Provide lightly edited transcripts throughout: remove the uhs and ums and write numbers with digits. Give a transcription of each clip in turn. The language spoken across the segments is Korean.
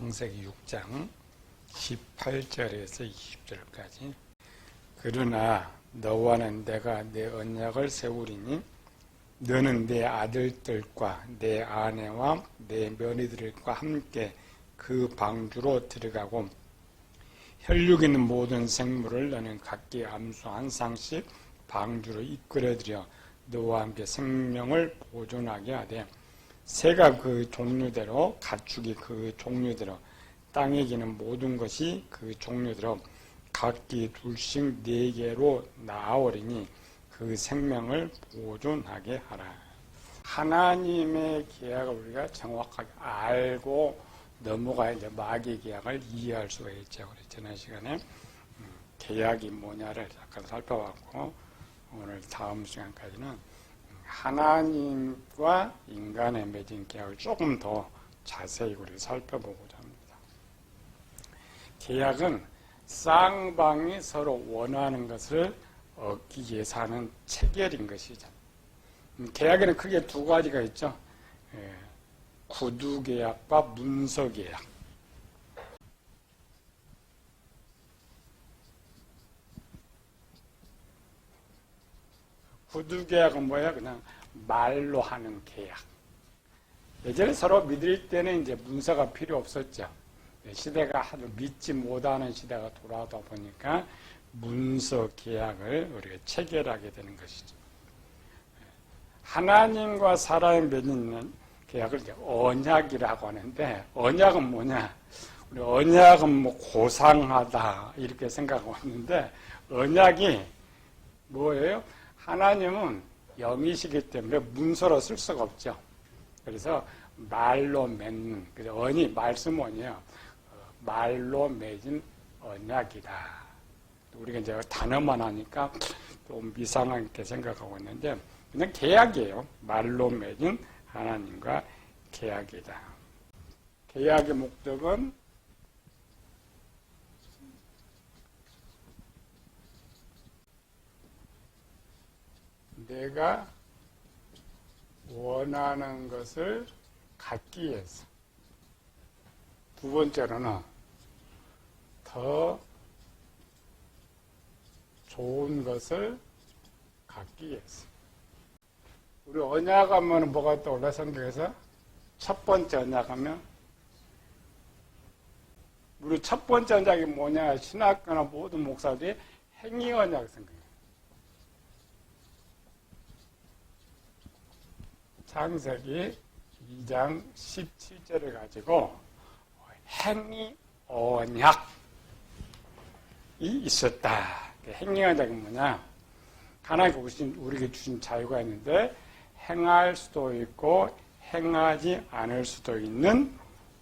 창세기 6장 18절에서 20절까지 그러나 너와는 내가 내 언약을 세우리니 너는 내 아들들과 내 아내와 내 며느리들과 함께 그 방주로 들어가고 혈육 있는 모든 생물을 너는 각기 암수 한 쌍씩 방주로 이끌어들여 너와 함께 생명을 보존하게 하되 새가 그 종류대로 가축이 그 종류대로 땅에 기는 모든 것이 그 종류대로 각기 둘씩 4개로 나아오리니 그 생명을 보존하게 하라. 하나님의 계약을 우리가 정확하게 알고 넘어가야 이제 마귀의 계약을 이해할 수가 있죠. 그래서 지난 시간에 계약이 뭐냐를 잠깐 살펴봤고 오늘 다음 시간까지는 하나님과 인간의 맺은 계약을 조금 더 자세히 우리 살펴보고자 합니다. 계약은 쌍방이 서로 원하는 것을 얻기 위해서 하는 체결인 것이죠. 계약에는 크게 2가지가 있죠. 구두계약과 문서계약. 구두계약은 뭐예요? 그냥 말로 하는 계약. 예전에 서로 믿을 때는 이제 문서가 필요 없었죠. 시대가 아주 믿지 못하는 시대가 돌아오다 보니까 문서 계약을 우리가 체결하게 되는 것이죠. 하나님과 사람이 맺는 계약을 이제 언약이라고 하는데, 언약은 뭐냐? 우리 언약은 뭐 고상하다 이렇게 생각하고 있는데, 언약이 뭐예요? 하나님은 영이시기 때문에 문서로 쓸 수가 없죠. 그래서 말로 맺는, 언이 말씀언이에요. 말로 맺은 언약이다. 우리가 이제 단어만 하니까 좀 이상하게 생각하고 있는데, 그냥 계약이에요. 말로 맺은 하나님과 계약이다. 계약의 목적은 내가 원하는 것을 갖기 위해서. 2번째로는 더 좋은 것을 갖기 위해서. 우리 언약하면 뭐가 떠올라 성경에서? 첫 번째 언약하면 우리 첫 번째 언약이 뭐냐? 신학교나 모든 목사들이 행위 언약 생각해요. 창세기 2장 17절을 가지고 행위 언약이 있었다. 행위 언약이 뭐냐? 하나님께서 우리에게 주신 자유가 있는데 행할 수도 있고 행하지 않을 수도 있는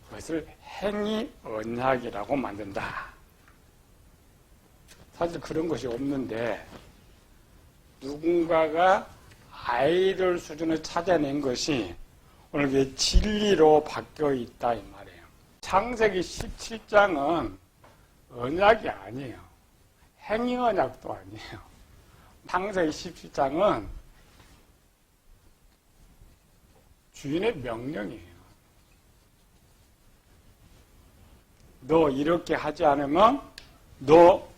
것을 행위 언약이라고 만든다. 사실 그런 것이 없는데 누군가가 아이돌 수준을 찾아낸 것이 오늘 진리로 바뀌어 있다 이 말이에요. 창세기 17장은 언약이 아니에요. 행위 언약도 아니에요. 창세기 17장은 주인의 명령이에요. 너 이렇게 하지 않으면 너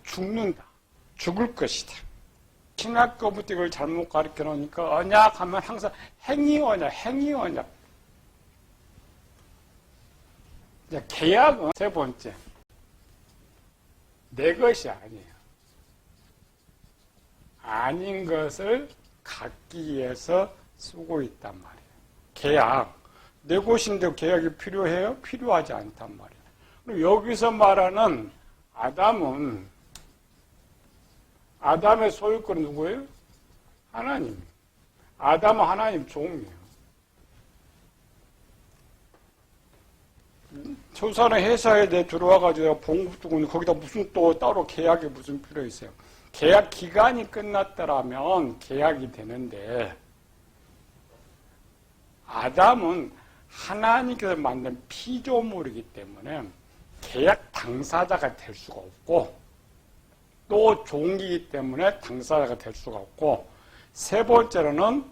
죽는다. 죽을 것이다. 신학교부터 이걸 잘못 가르쳐 놓으니까 언약하면 항상 행위 언약, 행위 언약. 계약은 3번째. 내 것이 아니에요. 아닌 것을 갖기 위해서 쓰고 있단 말이에요. 계약. 내 것인데 계약이 필요해요? 필요하지 않단 말이에요. 그리고 여기서 말하는 아담의 소유권은 누구예요? 하나님. 아담은 하나님 종이에요. 조선의 회사에 들어와가지고 봉급 두고 거기다 무슨 또 따로 계약이 무슨 필요 있어요? 계약 기간이 끝났더라면 계약이 되는데 아담은 하나님께서 만든 피조물이기 때문에 계약 당사자가 될 수가 없고 또 종이기 때문에 당사자가 될 수가 없고 3번째로는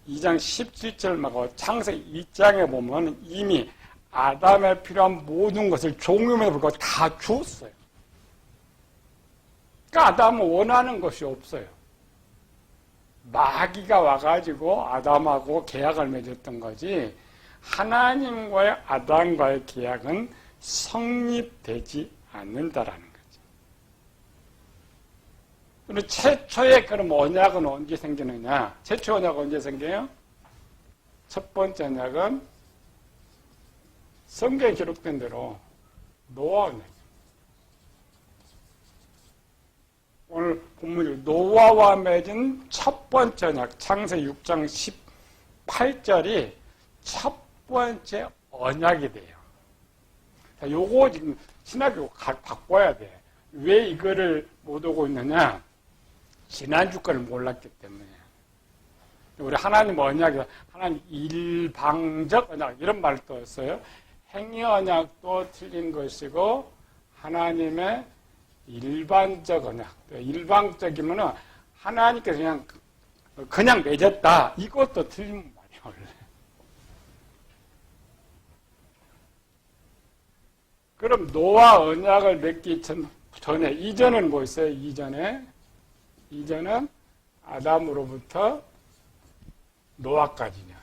2장 17절 말고 창세기 2장에 보면 이미 아담에 필요한 모든 것을 종임에도 불구하고 다 주었어요. 그러니까 아담은 원하는 것이 없어요. 마귀가 와가지고 아담하고 계약을 맺었던 거지 하나님과의 아담과의 계약은 성립되지 않는다라는 거죠. 그럼 최초의 그럼 언약은 언제 생기느냐? 최초 언약은 언제 생겨요? 첫 번째 언약은 성경에 기록된 대로 노아 언약. 오늘 본문이 노아와 맺은 첫 번째 언약, 창세기 6장 18절이 첫 번째 언약이 돼요. 요거 지금 신학교 바꿔야 돼. 왜 이거를 못 오고 있느냐? 지난주 거를 몰랐기 때문에. 우리 하나님 언약이 하나님 일방적 언약 이런 말을 또 써요. 행위 언약도 틀린 것이고 하나님의 일반적 언약. 일방적이면은 하나님께서 그냥 맺었다. 이것도 틀린 말이에요, 원래. 그럼 노아 언약을 맺기 전에 이전은 뭐 있어요? 이전은 아담으로부터 노아까지냐.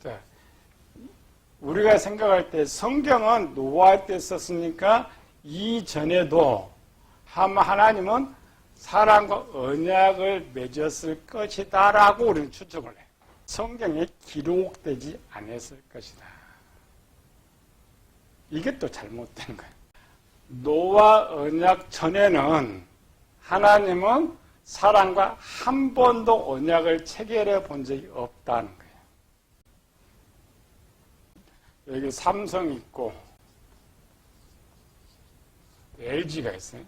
자, 우리가 생각할 때 성경은 노아 때 썼으니까 이전에도 하나님은 사람과 언약을 맺었을 것이다 라고 우리는 추측을 해요. 성경에 기록되지 않았을 것이다. 이게 또 잘못된 거예요. 노아 언약 전에는 하나님은 사람과 한 번도 언약을 체결해 본 적이 없다는 거예요. 여기 삼성 있고 LG가 있어요.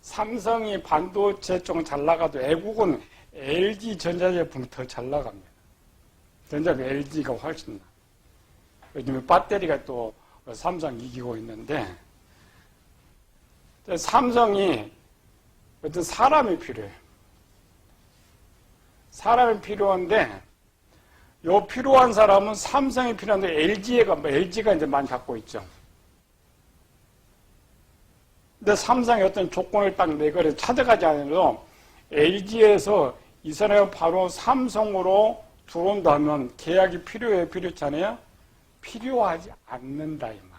삼성이 반도체 쪽 잘 나가도 애국은 LG 전자제품이 더 잘 나갑니다. 전자제품 LG가 훨씬 나. 요즘에 배터리가 또 삼성 이기고 있는데 삼성이 어떤 사람이 필요해요. 사람이 필요한데 요 필요한 사람은 삼성이 필요한데 LG가 이제 많이 갖고 있죠. 근데 삼성이 어떤 조건을 딱 내거려 찾아가지 않아도 LG에서 이 사람이 바로 삼성으로 들어온다면 계약이 필요해요? 필요하잖아요? 필요하지 않는다 이 말이에요.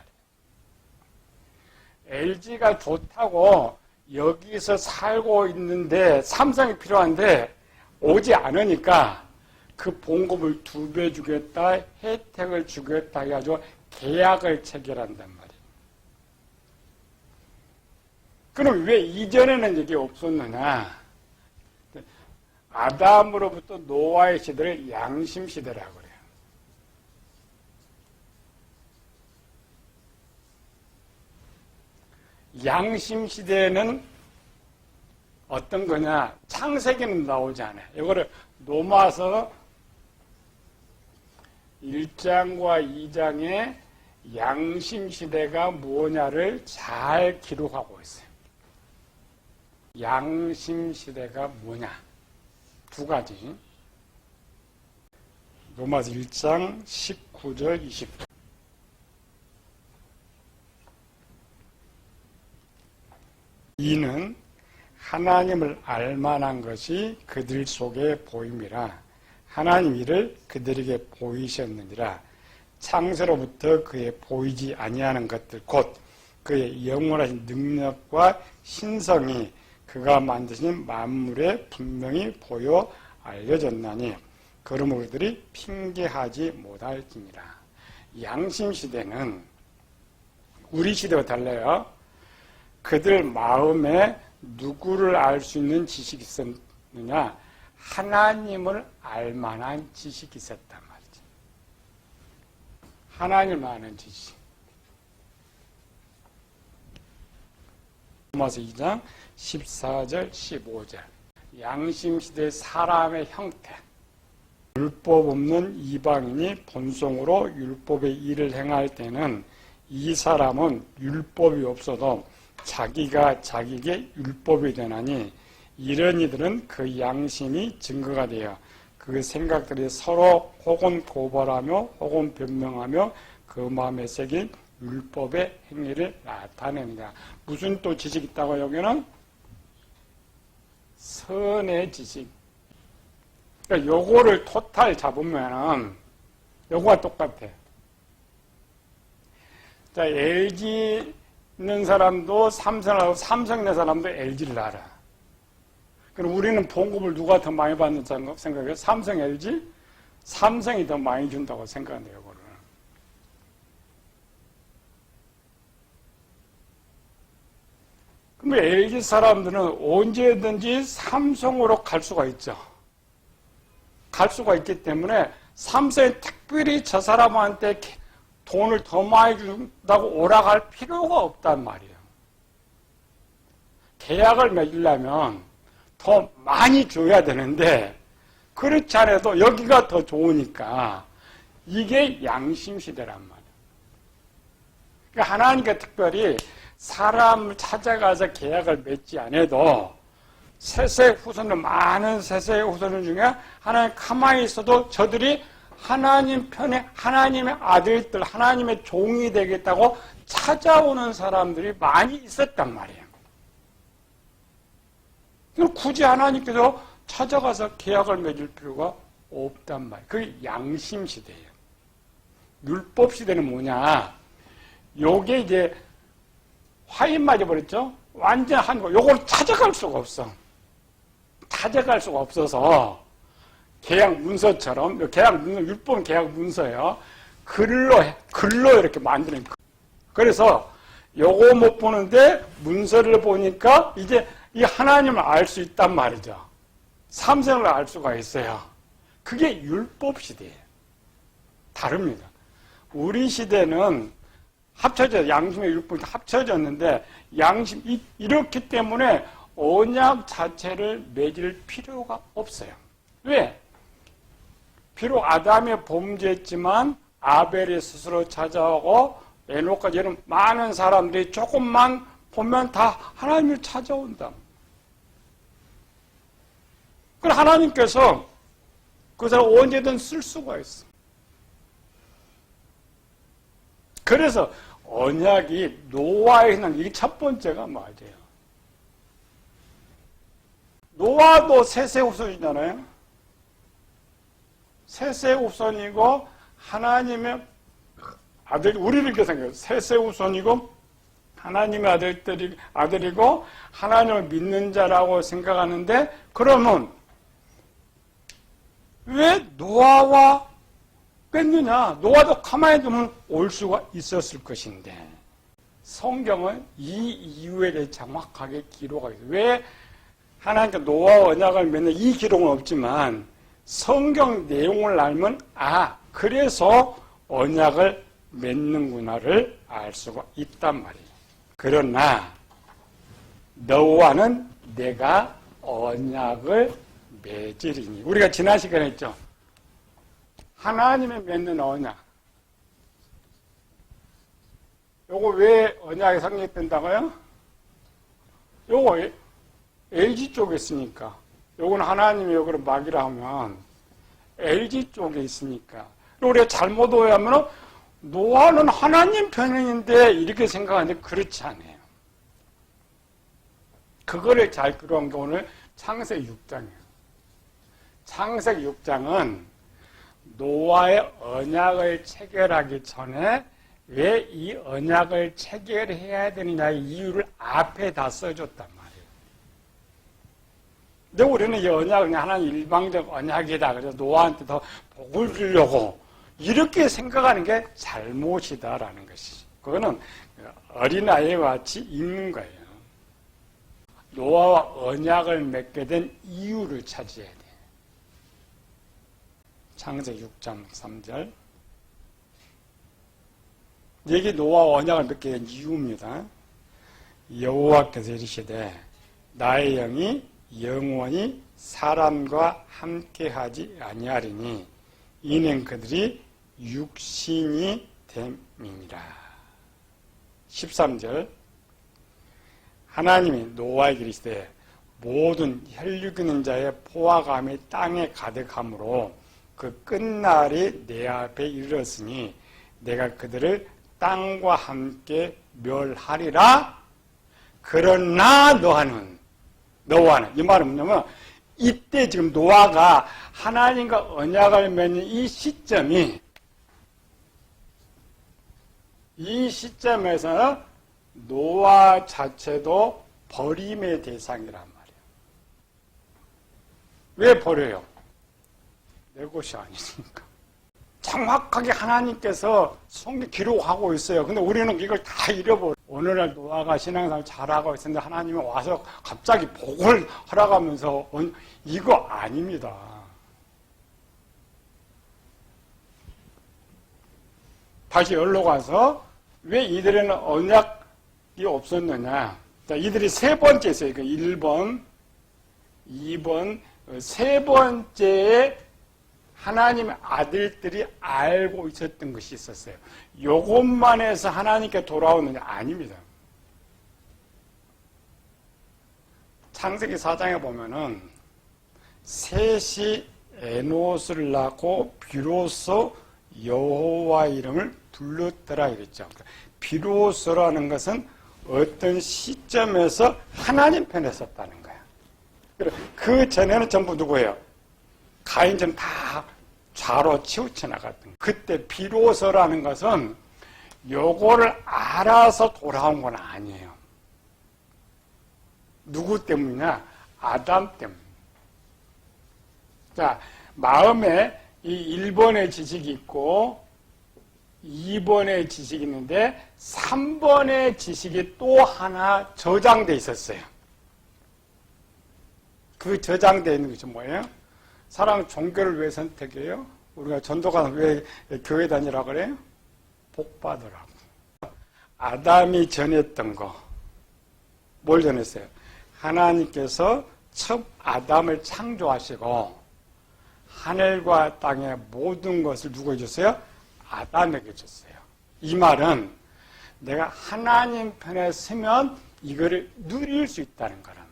LG가 좋다고 여기서 살고 있는데 삼성이 필요한데 오지 않으니까 그 봉급을 2배 주겠다, 혜택을 주겠다 해가지고 계약을 체결한단 말이에요. 그럼 왜 이전에는 이게 없었느냐? 아담으로부터 노아의 시대를 양심시대라고 그래요. 양심시대는 어떤 거냐? 창세기는 나오지 않아요. 이거를 로마서 1장과 2장에 양심시대가 뭐냐를 잘 기록하고 있어요. 양심시대가 뭐냐? 2가지. 로마서 1장 19절 20절. 이는 하나님을 알만한 것이 그들 속에 보임이라. 하나님 이를 그들에게 보이셨느니라. 창세로부터 그의 보이지 아니하는 것들 곧 그의 영원하신 능력과 신성이 그가 만드신 만물에 분명히 보여 알려졌나니 그러므로 그들이 핑계하지 못할지니라. 양심시대는 우리 시대와 달라요. 그들 마음에 누구를 알 수 있는 지식이 있었느냐? 하나님을 알 만한 지식이 있었단 말이지. 하나님을 아는 지식. 로마서 2장 14절 15절. 양심시대 사람의 형태. 율법 없는 이방인이 본성으로 율법의 일을 행할 때는 이 사람은 율법이 없어도 자기가 자기에게 율법이 되나니 이런 이들은 그 양심이 증거가 되어 그 생각들이 서로 혹은 고발하며 혹은 변명하며 그 마음에 새긴 율법의 행위를 나타냅니다. 무슨 또 지식이 있다고 여기는? 선의 지식. 그러니까 요거를 토탈 잡으면은 요거가 똑같아. 자, LG 있는 사람도 삼성을 하고 삼성 있는 사람도 LG를 알아. 그럼 우리는 봉급을 누가 더 많이 받는 생각해요? 삼성, LG? 삼성이 더 많이 준다고 생각한대요, 요거를. 그럼 LG 사람들은 언제든지 삼성으로 갈 수가 있죠. 갈 수가 있기 때문에 삼성이 특별히 저 사람한테 돈을 더 많이 준다고 오락할 필요가 없단 말이에요. 계약을 맺으려면 더 많이 줘야 되는데 그렇지 않아도 여기가 더 좋으니까 이게 양심시대란 말이에요. 그러니까 하나님께 특별히 사람을 찾아가서 계약을 맺지 않아도 세세 후손들, 많은 세세 후손들 중에 하나님 가만히 있어도 저들이 하나님 편에 하나님의 아들들, 하나님의 종이 되겠다고 찾아오는 사람들이 많이 있었단 말이에요. 굳이 하나님께서 찾아가서 계약을 맺을 필요가 없단 말이에요. 그게 양심시대예요. 율법시대는 뭐냐? 요게 이제 화인 맞아버렸죠? 완전 한 거. 요걸 찾아갈 수가 없어. 찾아갈 수가 없어서 계약 문서처럼, 계약 문서, 율법 계약 문서예요. 글로 이렇게 만드는 거. 그래서 요거 못 보는데 문서를 보니까 이제 이 하나님을 알 수 있단 말이죠. 삼성을 알 수가 있어요. 그게 율법 시대예요. 다릅니다. 우리 시대는 합쳐져, 양심의 율법이 합쳐졌는데, 이렇기 때문에 언약 자체를 맺을 필요가 없어요. 왜? 비록 아담이 범죄했지만 아벨이 스스로 찾아오고 에녹까지 이런 많은 사람들이 조금만 보면 다 하나님을 찾아온다. 그럼 하나님께서 그 사람 언제든 쓸 수가 있어. 그래서 언약이 노아에 있는 이게 첫 번째가 맞아요. 노아도 셋의 후손이잖아요. 셋의 후손이고 하나님의 아들, 우리를 이렇게 생각해요. 셋의 후손이고 하나님의 아들이고 하나님을 믿는 자라고 생각하는데, 그러면 왜 노아와 뺐느냐? 노아도 가만히 두면 올 수가 있었을 것인데, 성경은 이 이유에 대해 정확하게 기록하고 있어요. 왜 하나님께 노아와 언약을 맺는 이 기록은 없지만 성경 내용을 알면 그래서 언약을 맺는구나를 알 수가 있단 말이에요. 그러나 너와는 내가 언약을 맺으리니, 우리가 지난 시간에 했죠. 하나님의 맺는 언약. 요거 왜 언약이 성립된다고요? 요거 LG 쪽에 있으니까. 요건 하나님의 요거를 막이라 하면 LG 쪽에 있으니까. 우리가 잘못 오해하면 노아는 하나님 편인데 이렇게 생각하는데 그렇지 않아요. 그거를 잘 그려온 게 오늘 창세기 6장이에요. 창세기 6장은 노아의 언약을 체결하기 전에 왜 이 언약을 체결해야 되느냐의 이유를 앞에 다 써줬단 말이에요. 근데 우리는 이 언약은 하나님 일방적 언약이다. 그래서 노아한테 더 복을 주려고 이렇게 생각하는 게 잘못이다라는 것이죠. 그거는 어린아이와 같이 있는 거예요. 노아와 언약을 맺게 된 이유를 찾아야 돼. 창세기 6장 3절. 여기 노아와 언약을 맺게 된 이유입니다. 여호와께서 이르시되 나의 영이 영원히 사람과 함께하지 아니하리니 이는 그들이 육신이 됨이니라. 13절. 하나님이 노아에게 이르시되 모든 혈육 있는 자의 포화감이 땅에 가득하므로 그 끝날이 내 앞에 이르렀으니 내가 그들을 땅과 함께 멸하리라. 그러나 너와는 이 말은 뭐냐면 이때 지금 노아가 하나님과 언약을 맺는 이 시점에서 노아 자체도 버림의 대상이란 말이에요. 왜 버려요? 내 것이 아니니까. 정확하게 하나님께서 성경 기록하고 있어요. 근데 우리는 이걸 다 잃어버려. 오늘날 노아가 신앙생활 잘하고 있었는데 하나님이 와서 갑자기 복을 허락하면서 이거 아닙니다. 다시 열로 가서 왜 이들에는 언약이 없었느냐. 자, 이들이 세 번째 있어요. 1번, 2번, 세 번째에 하나님의 아들들이 알고 있었던 것이 있었어요. 요것만 해서 하나님께 돌아오느냐? 아닙니다. 창세기 4장에 보면은 셋이 에노스를 낳고 비로소 여호와 이름을 불렀더라 이랬죠. 비로소라는 것은 어떤 시점에서 하나님 편에 섰다는 거야. 그 전에는 전부 누구예요? 가인처럼 다 좌로 치우쳐 나갔던 거예요. 그때 비로소라는 것은 요거를 알아서 돌아온 건 아니에요. 누구 때문이냐? 아담 때문. 자, 마음에 이 1번의 지식이 있고 2번의 지식이 있는데 3번의 지식이 또 하나 저장돼 있었어요. 그 저장돼 있는 것이 뭐예요? 사람 종교를 왜 선택해요? 우리가 전도가 왜 교회 다니라고 그래요? 복 받으라고. 아담이 전했던 거. 뭘 전했어요? 하나님께서 첫 아담을 창조하시고 하늘과 땅의 모든 것을 누구 해줬어요? 아담에게 줬어요. 이 말은 내가 하나님 편에 서면 이거를 누릴 수 있다는 거란 말이에요.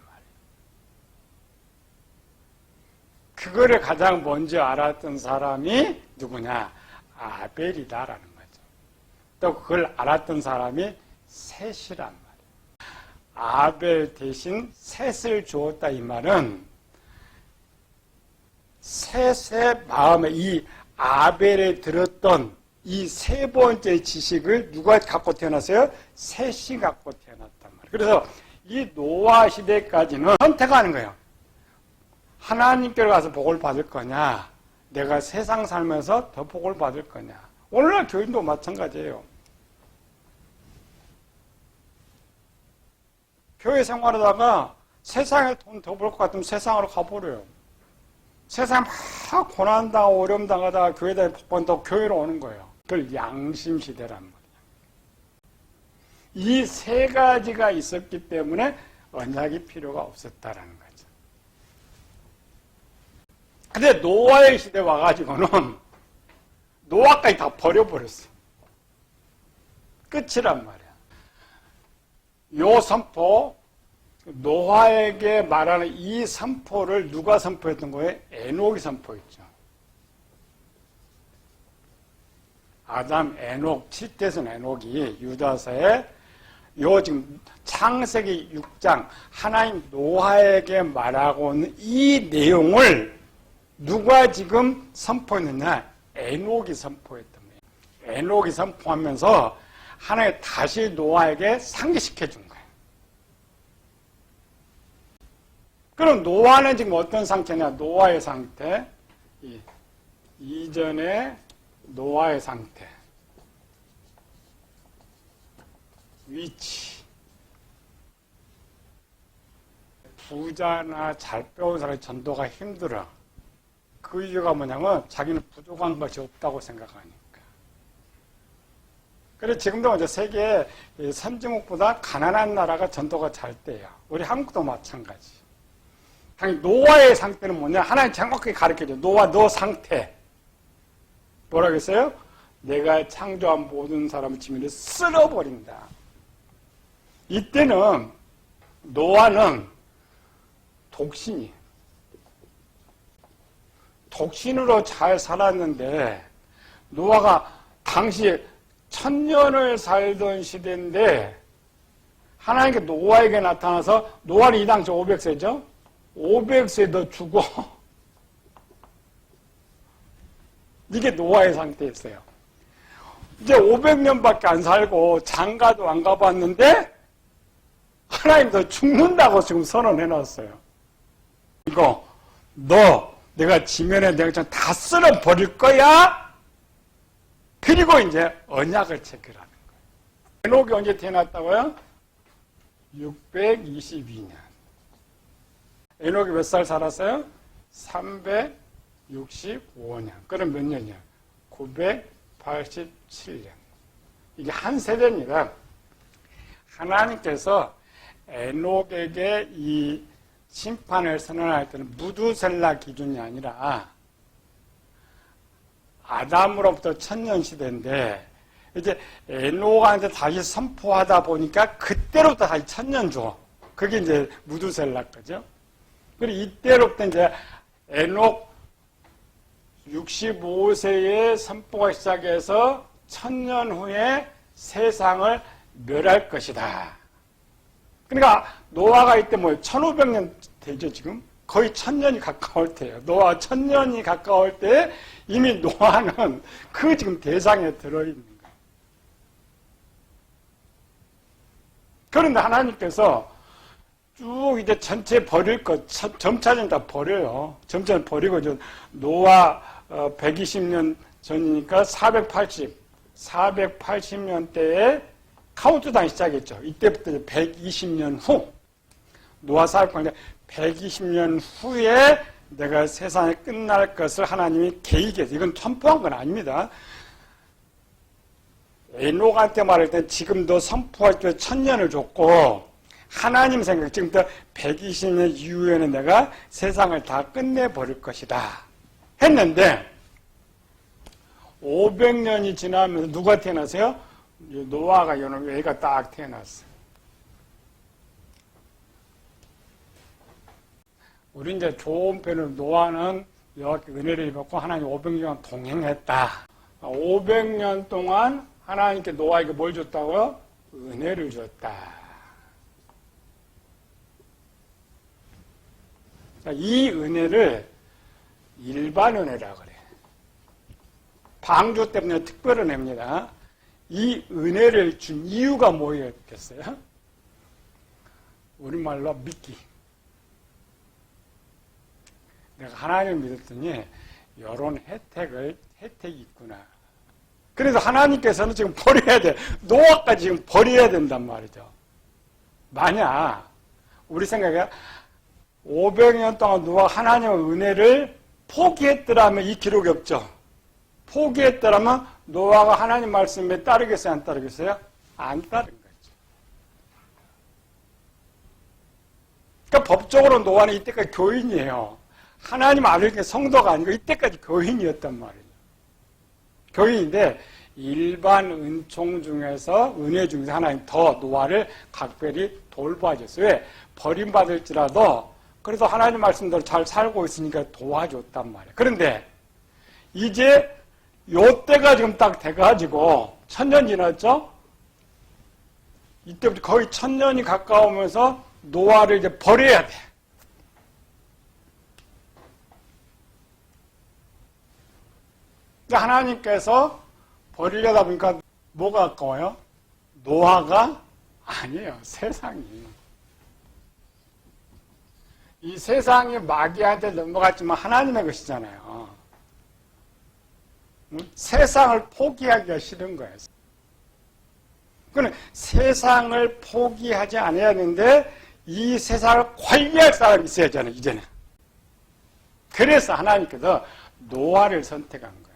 그거를 가장 먼저 알았던 사람이 누구냐? 아벨이다라는 거죠. 또 그걸 알았던 사람이 셋이란 말이에요. 아벨 대신 셋을 주었다 이 말은 셋의 마음에 이 아벨에 들었던 이 세 번째 지식을 누가 갖고 태어났어요? 셋이 갖고 태어났단 말이에요. 그래서 이 노아 시대까지는 선택하는 거예요. 하나님께로 가서 복을 받을 거냐, 내가 세상 살면서 더 복을 받을 거냐. 오늘날 교인도 마찬가지예요. 교회 생활하다가 세상에 돈 더 벌 것 같으면 세상으로 가버려요. 세상 막 고난당하고 어려움 당하다가 교회 다니면 복 받는다고 교회로 오는 거예요. 그걸 양심시대란 말이에요. 이 세 가지가 있었기 때문에 언약이 필요가 없었다라는 거죠. 근데 노아의 시대 와가지고는 노아까지 다 버려버렸어. 끝이란 말이야. 요 선포, 노아에게 말하는 이 선포를 누가 선포했던 거예요? 에녹이 선포했죠. 아담, 에녹, 7대선 에녹이 유다서에 요 지금 창세기 6장 하나님 노아에게 말하고 있는 이 내용을 누가 지금 선포했느냐? 에녹이 선포했던 거예요. 에녹이 선포하면서 하나님 다시 노아에게 상기시켜 준 거예요. 그럼 노아는 지금 어떤 상태냐? 노아의 상태, 이전의 노아의 상태, 위치. 부자나 잘 배운 사람이 전도가 힘들어. 그 이유가 뭐냐면 자기는 부족한 것이 없다고 생각하니까. 그래서 지금도 이제 세계 선진국보다 가난한 나라가 전도가 잘 돼요. 우리 한국도 마찬가지. 당연히 노아의 상태는 뭐냐? 하나님 정확하게 가르쳐줘. 노아 너 상태. 뭐라고 했어요? 내가 창조한 모든 사람의 지면을 쓸어버린다. 이때는 노아는 독신이. 독신으로 잘 살았는데 노아가 당시 1000년을 살던 시대인데 하나님께 노아에게 나타나서 노아는 이 당시 500세죠? 500세 너 죽어. 이게 노아의 상태였어요. 이제 500년밖에 안 살고 장가도 안 가봤는데 하나님 너 죽는다고 지금 선언해놨어요. 이거 너 내가 지면에 내가 다 쓸어버릴 거야? 그리고 이제 언약을 체결하는 거예요. 에녹이 언제 태어났다고요? 622년. 에녹이 몇 살 살았어요? 365년. 그럼 몇 년이야? 987년. 이게 한 세대입니다. 하나님께서 에녹에게 이 심판을 선언할 때는 무두셀라 기준이 아니라 아담으로부터 1000년 시대인데 이제 에녹한테 다시 선포하다 보니까 그때로부터 다시 1000년 줘. 그게 이제 무두셀라 거죠. 그리고 이때로부터 이제 에녹 65세에 선포가 시작해서 1000년 후에 세상을 멸할 것이다. 그러니까 노아가 이때 뭐 1500년 되죠 지금? 거의 1000년이 가까울 때예요. 노아 1000년이 가까울 때 이미 노아는 그 지금 대상에 들어있는 거예요. 그런데 하나님께서 쭉 이제 전체 버릴 것, 점차는 다 버려요. 점차는 버리고, 노아 120년 전이니까 480년 때에 카운트다운 시작했죠. 이때부터 120년 후, 노아 사역관계 120년 후에 내가 세상에 끝날 것을 하나님이 계획해서, 이건 선포한 건 아닙니다. 에녹한테 말할 때 지금도 선포할 때 1000년을 줬고, 하나님 생각, 지금부터 120년 이후에는 내가 세상을 다 끝내버릴 것이다. 했는데, 500년이 지나면서 누가 태어났어요? 노아가 이놈 애가 딱 태어났어요. 우리 이제 좋은 편으로 노아는 여호와께 은혜를 입었고 하나님 500년 동행했다. 500년 동안 하나님께 노아에게 뭘 줬다고요? 은혜를 줬다. 이 은혜를 일반 은혜라고 그래요. 방주 때문에 특별 은혜입니다. 이 은혜를 준 이유가 뭐였겠어요? 우리말로 믿기. 내가 하나님을 믿었더니 이런 혜택이 있구나. 그래서 하나님께서는 지금 버려야 돼. 노아까지 지금 버려야 된단 말이죠. 만약 우리 생각에 500년 동안 노아가 하나님의 은혜를 포기했더라면 이 기록이 없죠. 포기했더라면 노아가 하나님 말씀에 따르겠어요? 안 따르겠어요? 안 따른 거죠. 그러니까 법적으로 노아는 이때까지 교인이에요. 하나님 아들에게 성도가 아니고 이때까지 교인이었단 말이에요. 교인인데 일반 은총 중에서 은혜 중에서 하나님 더 노아를 각별히 돌봐줬어요. 왜? 버림받을지라도 그래서 하나님 말씀대로 잘 살고 있으니까 도와줬단 말이에요. 그런데 이제 요때가 지금 딱 돼가지고 1000년 지났죠? 이때부터 거의 1000년이 가까우면서 노아를 이제 버려야 돼. 하나님께서 버리려다 보니까 뭐가 아까워요? 노아가 아니에요. 세상이. 이 세상이 마귀한테 넘어갔지만 하나님의 것이잖아요. 세상을 포기하기가 싫은 거예요. 그러니까 세상을 포기하지 않아야 하는데 이 세상을 관리할 사람이 있어야 하잖아요. 이제는. 그래서 하나님께서 노아를 선택한 거예요.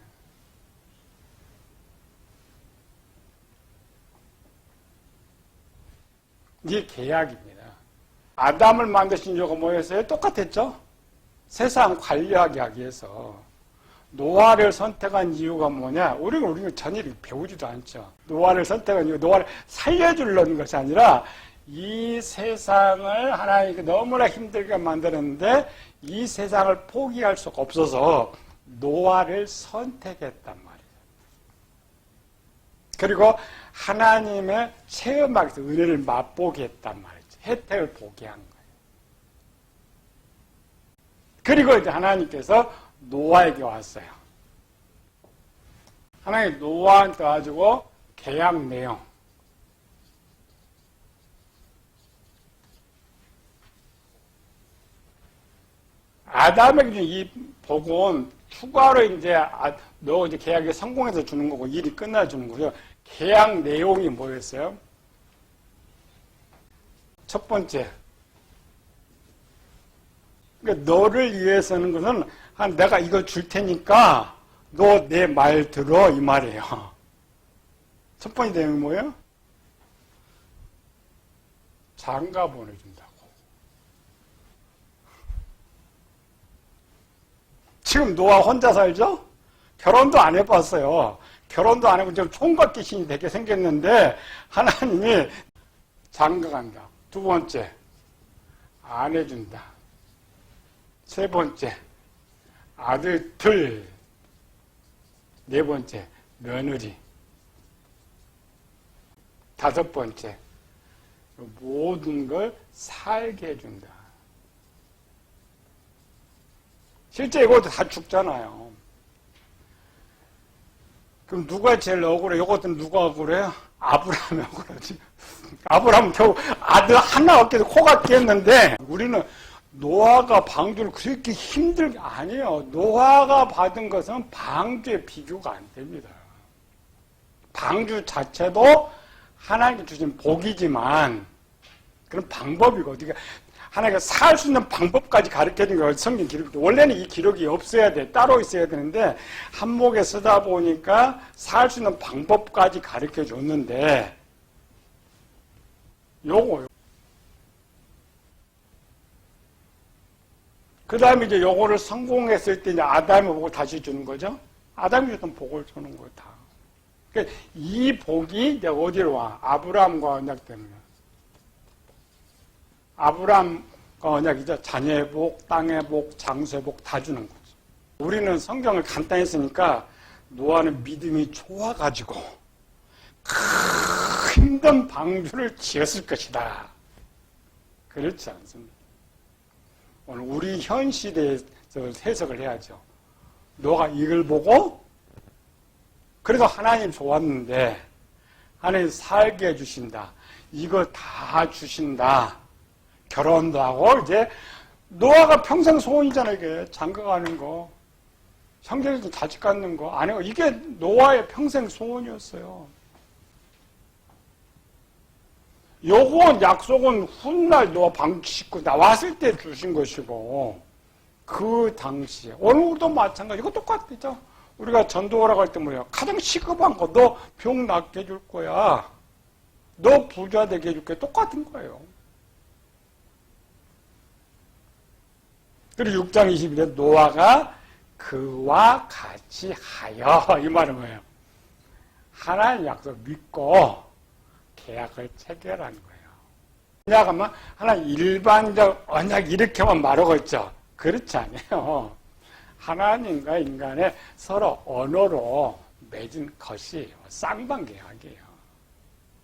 이게 계약입니다. 아담을 만드신 이유가 뭐였어요? 똑같았죠? 세상 관리하게 하기 위해서. 노아를 선택한 이유가 뭐냐? 우리는 전혀 배우지도 않죠. 노아를 선택한 이유, 노아를 살려주려는 것이 아니라 이 세상을 하나님께 너무나 힘들게 만드는데 이 세상을 포기할 수가 없어서 노아를 선택했단 말이에요. 그리고 하나님의 체험하기 위해서 은혜를 맛보게 했단 말이죠. 혜택을 보게 한 거예요. 그리고 이제 하나님께서 노아에게 왔어요. 하나님 노아한테 가지고 계약 내용. 아담에게 이 복은 추가로 이제 너 이제 계약에 성공해서 주는 거고 일이 끝나주는 거고요. 계약 내용이 뭐였어요? 첫 번째, 그러니까 너를 위해서는 것은 내가 이거 줄 테니까 너 내 말 들어 이 말이에요. 첫 번째 내용이 뭐예요? 장가 보내준다고. 지금 노아 혼자 살죠? 결혼도 안 해봤어요. 결혼도 안 해고 지금 총각 귀신이 되게 생겼는데 하나님이 장가 간다. 두 번째, 안 해준다. 세 번째, 아들 둘. 네 번째, 며느리. 다섯 번째, 모든 걸 살게 해준다. 실제 이것도 다 죽잖아요. 그럼 누가 제일 억울해? 이것들은 누가 억울해요? 아브라함이 억울하지. 아브라함은 겨우 아들 하나 얻게 해서 코가 깼는데 우리는 노아가 방주를 그렇게 힘들게 아니에요. 노아가 받은 것은 방주에 비교가 안 됩니다. 방주 자체도 하나님께 주신 복이지만 그런 방법이고 어디가 하나님가 살 수 있는 방법까지 가르쳐준 게 성경 기록이 원래는 이 기록이 없어야 돼. 따로 있어야 되는데 한목에 쓰다 보니까 살 수 있는 방법까지 가르쳐 줬는데 요거 그 다음에 이제 요거를 성공했을 때 이제 아담이 보고 다시 주는 거죠. 아담이 줬던 복을 주는 거예요, 다. 그러니까 이 복이 이제 어디로 와? 아브라함과 언약 때문에. 아브라함과 언약이죠. 자녀의 복, 땅의 복, 장수의 복 다 주는 거죠. 우리는 성경을 간단히 쓰니까 노아는 믿음이 좋아가지고 힘든 방주를 지었을 것이다. 그렇지 않습니다. 오늘 우리 현 시대에서 해석을 해야죠. 너가 이걸 보고 그래도 하나님 좋았는데 하나님 살게 해주신다. 이거 다 주신다. 결혼도 하고 이제 노아가 평생 소원이잖아요. 이게 장가 가는 거. 형제들도 자식 갖는 거. 아니고 이게 노아의 평생 소원이었어요. 요건 약속은 훗날 노아 방주 싣고 나왔을 때 주신 것이고 그 당시에 오늘도 마찬가지. 이거 똑같죠. 우리가 전도하라고 할 때 뭐예요? 가장 시급한 거 너 병 낫게 해줄 거야. 너 부자 되게 해줄 거야. 똑같은 거예요. 그리고 6장 21절 노아가 그와 같이 하여 이 말은 뭐예요? 하나님 약속 믿고 계약을 체결한 거예요. 언약하면 하나 일반적 언약 이렇게만 말하고 있죠. 그렇지 않아요. 하나님과 인간의 서로 언어로 맺은 것이에요. 쌍방계약이에요.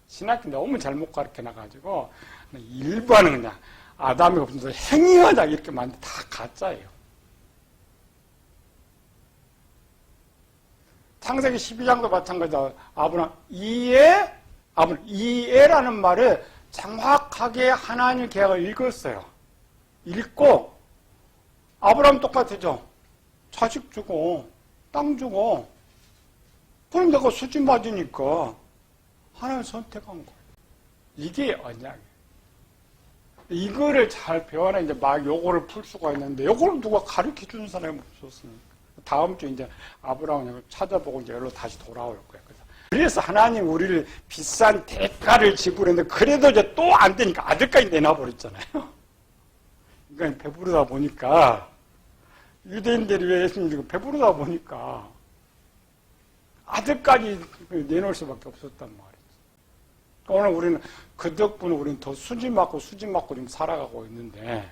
신학교 너무 잘못 가르쳐놔가지고 일반은 그냥 아담이 없어서 행위하자 이렇게 만든 다 가짜예요. 창세기 12장도 마찬가지다. 아브라함 이에라는 말을 정확하게 하나님 계약을 읽었어요. 읽고 아브라함 똑같죠. 자식 주고 땅 주고 그럼 내가 수지 맞으니까 하나님 선택한 거예요. 이게 언약이에요. 이거를 잘 배워야 이제 막 요거를 풀 수가 있는데 요거를 누가 가르쳐 주는 사람이 없었으니까 다음 주에 이제 아브라함을 찾아보고 이제 여기로 다시 돌아올 거예요. 그래서 하나님 우리를 비싼 대가를 지불했는데 그래도 이제 또 안 되니까 아들까지 내놔버렸잖아요. 그러니까 배부르다 보니까 유대인들이 왜 예수님 배부르다 보니까 아들까지 내놓을 수밖에 없었단 말이죠. 오늘 우리는 그 덕분에 우리는 더 수지 맞고 지금 살아가고 있는데,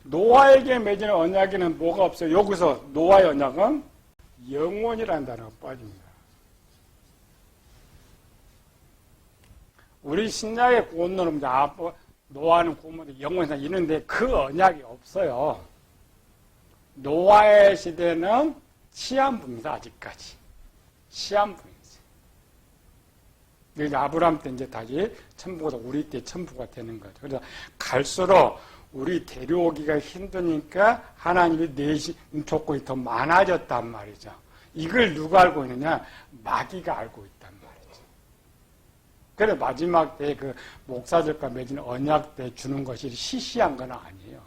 노아에게 맺은 언약에는 뭐가 없어요? 여기서 노아의 언약은 영원이라는 단어가 빠집니다. 우리 신약의 구원론은 노아는 구원론이 영원이다 이런데 그 언약이 없어요. 노아의 시대는 시한부입니다. 아직까지 시한부입니다. 이제 아브라함 때 이제 다시 천부가 우리 때 천부가 되는 거죠. 그래서 갈수록 우리 데려오기가 힘드니까 하나님이 내신 조건이 더 많아졌단 말이죠. 이걸 누가 알고 있느냐? 마귀가 알고 있단 말이죠. 그래서 마지막 때 그 목사들과 맺은 언약 때 주는 것이 시시한 건 아니에요.